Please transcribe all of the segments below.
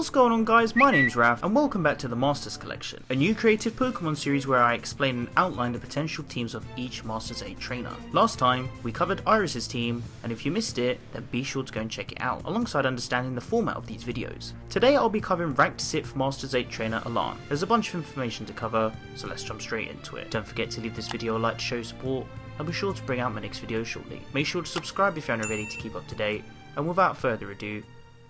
What's going on guys, my name's Raph and welcome back to the Masters Collection, a new creative Pokemon series where I explain and outline the potential teams of each Masters 8 trainer. Last time, we covered Iris's team, and if you missed it, then be sure to go and check it out, alongside understanding the format of these videos. Today I'll be covering ranked 6th Masters 8 trainer Alain. There's a bunch of information to cover, so let's jump straight into it. Don't forget to leave this video a like to show your support, I'll be sure to bring out my next video shortly. Make sure to subscribe if you're not ready to keep up to date, and without further ado,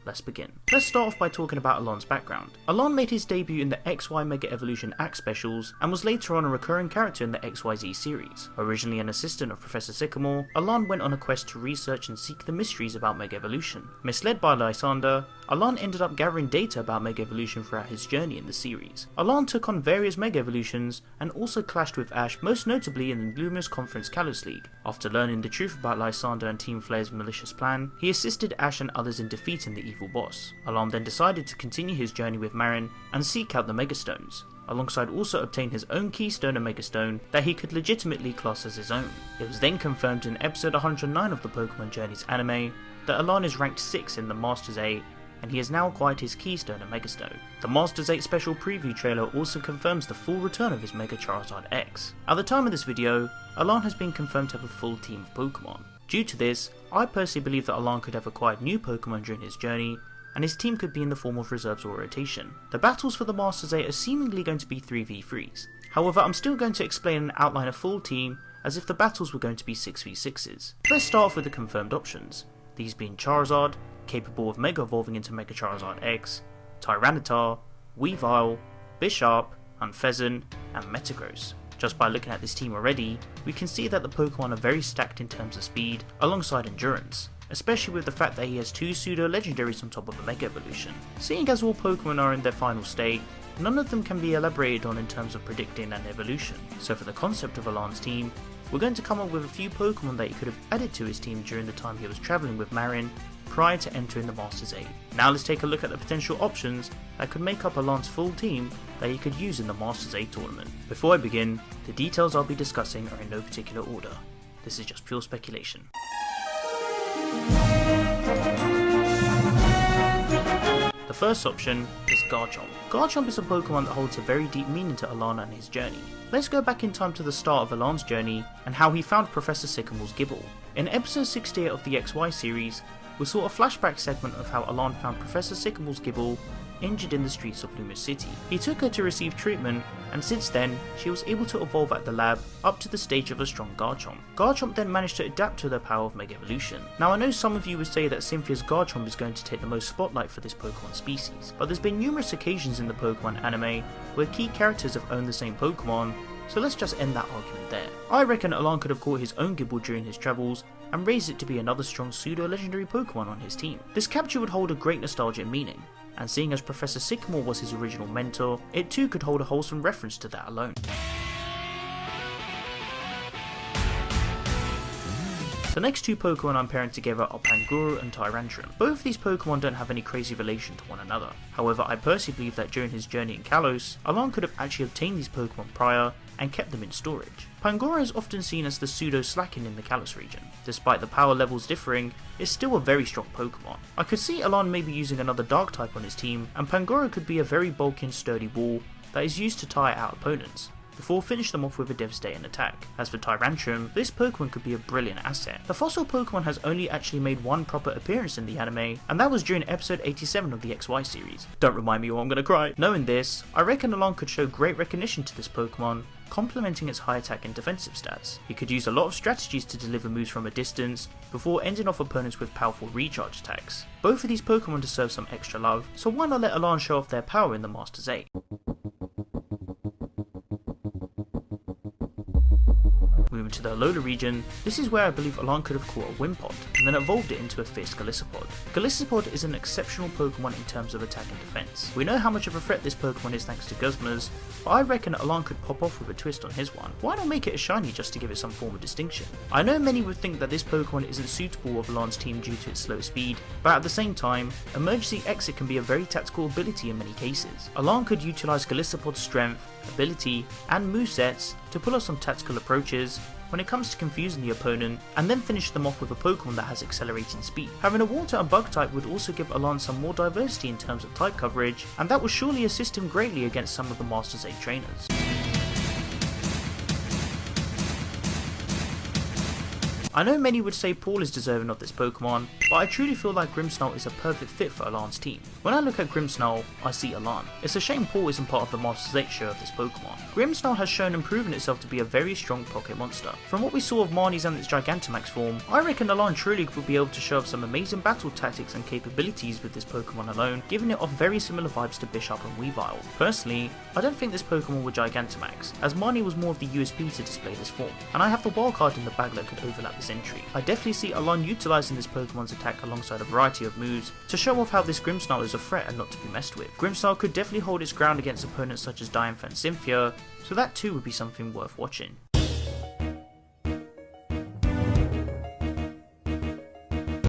let's begin. Let's start off by talking about Alain's background. Alain made his debut in the XY Mega Evolution Act specials and was later on a recurring character in the XYZ series. Originally an assistant of Professor Sycamore, Alain went on a quest to research and seek the mysteries about Mega Evolution. Misled by Lysander, Alain ended up gathering data about Mega Evolution throughout his journey in the series. Alain took on various Mega Evolutions and also clashed with Ash, most notably in the Luminous Conference Kalos League. After learning the truth about Lysander and Team Flare's malicious plan, he assisted Ash and others in defeating the evil boss. Alain then decided to continue his journey with Marin and seek out the Megastones, alongside also obtain his own Keystone and Megastone that he could legitimately class as his own. It was then confirmed in episode 109 of the Pokémon Journeys anime that Alain is ranked 6 in the Masters 8 and he has now acquired his Keystone and Megastone. The Masters 8 special preview trailer also confirms the full return of his Mega Charizard X. At the time of this video, Alain has been confirmed to have a full team of Pokemon. Due to this, I personally believe that Alain could have acquired new Pokemon during his journey, and his team could be in the form of reserves or rotation. The battles for the Masters 8 are seemingly going to be 3v3s. However, I'm still going to explain and outline a full team as if the battles were going to be 6v6s. Let's start off with the confirmed options, these being Charizard, capable of Mega Evolving into Mega Charizard X, Tyranitar, Weavile, Bisharp, Unfezant, and Metagross. Just by looking at this team already, we can see that the Pokemon are very stacked in terms of speed, alongside endurance, especially with the fact that he has 2 pseudo-legendaries on top of a Mega Evolution. Seeing as all Pokemon are in their final state, none of them can be elaborated on in terms of predicting an evolution, so for the concept of Alain's team, we're going to come up with a few Pokemon that he could have added to his team during the time he was travelling with Marin prior to entering the Masters 8. Now let's take a look at the potential options that could make up Alain's full team that he could use in the Masters 8 tournament. Before I begin, the details I'll be discussing are in no particular order. This is just pure speculation. The first option is Garchomp. Garchomp is a Pokemon that holds a very deep meaning to Alain and his journey. Let's go back in time to the start of Alain's journey and how he found Professor Sycamore's Gible. In episode 68 of the XY series, we saw a flashback segment of how Alain found Professor Sycamore's Gible injured in the streets of Loomis City. He took her to receive treatment, and since then, she was able to evolve at the lab up to the stage of a strong Garchomp. Garchomp then managed to adapt to the power of Mega Evolution. Now I know some of you would say that Cynthia's Garchomp is going to take the most spotlight for this Pokemon species, but there's been numerous occasions in the Pokemon anime where key characters have owned the same Pokemon, so let's just end that argument there. I reckon Alain could have caught his own Gible during his travels and raised it to be another strong pseudo-legendary Pokemon on his team. This capture would hold a great nostalgic meaning, and seeing as Professor Sycamore was his original mentor, it too could hold a wholesome reference to that alone. The next 2 Pokemon I'm pairing together are Pangoro and Tyrantrum. Both of these Pokemon don't have any crazy relation to one another. However, I personally believe that during his journey in Kalos, Alain could have actually obtained these Pokemon prior and kept them in storage. Pangoro is often seen as the pseudo-Slacken in the Kalos region. Despite the power levels differing, it's still a very strong Pokemon. I could see Alain maybe using another Dark type on his team, and Pangoro could be a very bulky and sturdy wall that is used to tire out opponents, before finish them off with a devastating attack. As for Tyrantrum, this Pokemon could be a brilliant asset. The fossil Pokemon has only actually made one proper appearance in the anime, and that was during episode 87 of the XY series. Don't remind me or I'm gonna cry. Knowing this, I reckon Alain could show great recognition to this Pokemon, complementing its high attack and defensive stats. He could use a lot of strategies to deliver moves from a distance, before ending off opponents with powerful recharge attacks. Both of these Pokemon deserve some extra love, so why not let Alain show off their power in the Masters 8? Moving to the Alola region, this is where I believe Alain could have caught a Wimpod, and then evolved it into a fierce Galicipod. Galicipod is an exceptional Pokemon in terms of attack and defense. We know how much of a threat this Pokemon is thanks to Guzma's, but I reckon Alain could pop off with a twist on his one. Why not make it a shiny just to give it some form of distinction? I know many would think that this Pokemon isn't suitable of Alain's team due to its slow speed, but at the same time, Emergency Exit can be a very tactical ability in many cases. Alain could utilise Galicipod's strength, ability, and movesets to pull off some tactical approaches when it comes to confusing the opponent, and then finish them off with a Pokemon that has accelerating speed. Having a Water and Bug type would also give Alain some more diversity in terms of type coverage, and that would surely assist him greatly against some of the Masters 8 trainers. I know many would say Paul is deserving of this Pokemon, but I truly feel like Grimsnail is a perfect fit for Alain's team. When I look at Grimsnail, I see Alain. It's a shame Paul isn't part of the Masters 8 show of this Pokemon. Grimsnail has shown and proven itself to be a very strong Poké Monster. From what we saw of Marnie's and its Gigantamax form, I reckon Alain truly would be able to show off some amazing battle tactics and capabilities with this Pokemon alone, giving it off very similar vibes to Bishop and Weavile. Personally, I don't think this Pokemon would Gigantamax, as Marnie was more of the USP to display this form, and I have the wild card in the bag that could overlap this entry. I definitely see Alain utilising this Pokemon's attack alongside a variety of moves to show off how this Grimsnail is a threat and not to be messed with. Grimsnail could definitely hold its ground against opponents such as Diantha and Cynthia, so that too would be something worth watching.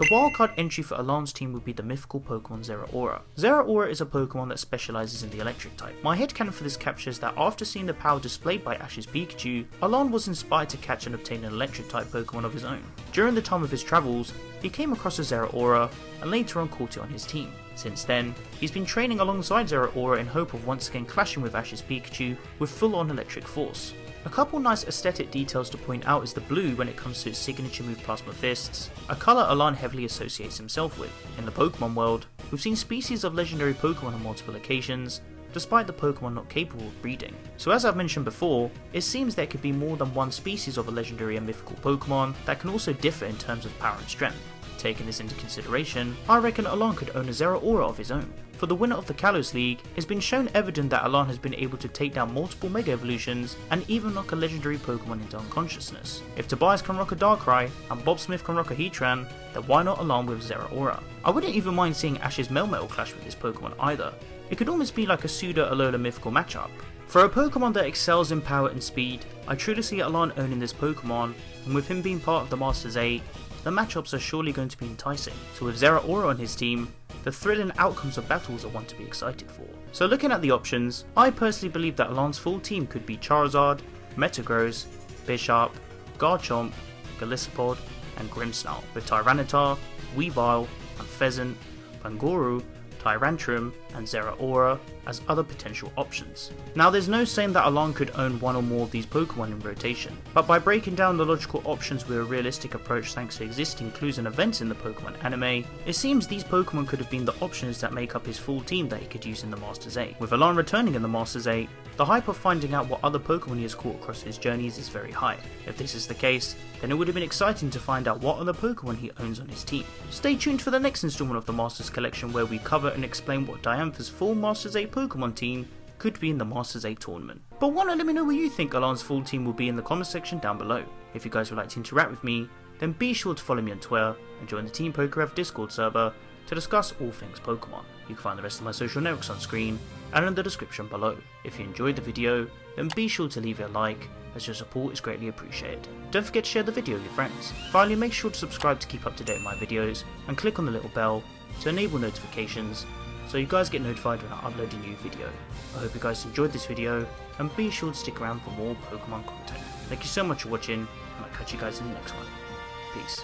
The wildcard entry for Alain's team would be the mythical Pokemon Zeraora. Zeraora is a Pokemon that specialises in the electric type. My headcanon for this captures that after seeing the power displayed by Ash's Pikachu, Alain was inspired to catch and obtain an electric type Pokemon of his own. During the time of his travels, he came across a Zeraora and later on caught it on his team. Since then, he's been training alongside Zeraora in hope of once again clashing with Ash's Pikachu with full-on electric force. A couple nice aesthetic details to point out is the blue when it comes to its signature move Plasma Fists, a colour Alain heavily associates himself with. In the Pokemon world, we've seen species of legendary Pokemon on multiple occasions, despite the Pokemon not capable of breeding. So as I've mentioned before, it seems there could be more than one species of a legendary and mythical Pokemon that can also differ in terms of power and strength. Taking this into consideration, I reckon Alain could own a Zeraora of his own. For the winner of the Kalos League, it's been shown evident that Alain has been able to take down multiple Mega Evolutions and even knock a legendary Pokemon into unconsciousness. If Tobias can rock a Darkrai and Bob Smith can rock a Heatran, then why not Alain with Zeraora? I wouldn't even mind seeing Ash's Melmetal clash with this Pokemon either. It could almost be like a pseudo-Alola mythical matchup. For a Pokemon that excels in power and speed, I truly see Alain owning this Pokemon, and with him being part of the Masters 8, the matchups are surely going to be enticing. So with Zeraora on his team, the thrilling outcomes of battles are one to be excited for. So looking at the options, I personally believe that Alain's full team could be Charizard, Metagross, Bishop, Garchomp, Galicipod and Grimsnail, with Tyranitar, Weavile and Pheasant, Pangoro, Tyrantrum and Zeraora as other potential options. Now there's no saying that Alain could own one or more of these Pokemon in rotation, but by breaking down the logical options with a realistic approach thanks to existing clues and events in the Pokemon anime, it seems these Pokemon could have been the options that make up his full team that he could use in the Masters 8. With Alain returning in the Masters 8, the hype of finding out what other Pokemon he has caught across his journeys is very high. If this is the case, then it would have been exciting to find out what other Pokemon he owns on his team. Stay tuned for the next installment of the Masters Collection where we cover and explain what Diantha's full Masters 8 Pokemon team could be in the Masters 8 tournament. But why not let me know where you think Alain's full team will be in the comment section down below. If you guys would like to interact with me, then be sure to follow me on Twitter and join the Team PokeRev Discord server to discuss all things Pokemon. You can find the rest of my social networks on screen and in the description below. If you enjoyed the video, then be sure to leave it a like, as your support is greatly appreciated. Don't forget to share the video with your friends. Finally, make sure to subscribe to keep up to date with my videos and click on the little bell to enable notifications so you guys get notified when I upload a new video. I hope you guys enjoyed this video and be sure to stick around for more Pokemon content. Thank you so much for watching and I'll catch you guys in the next one. Peace.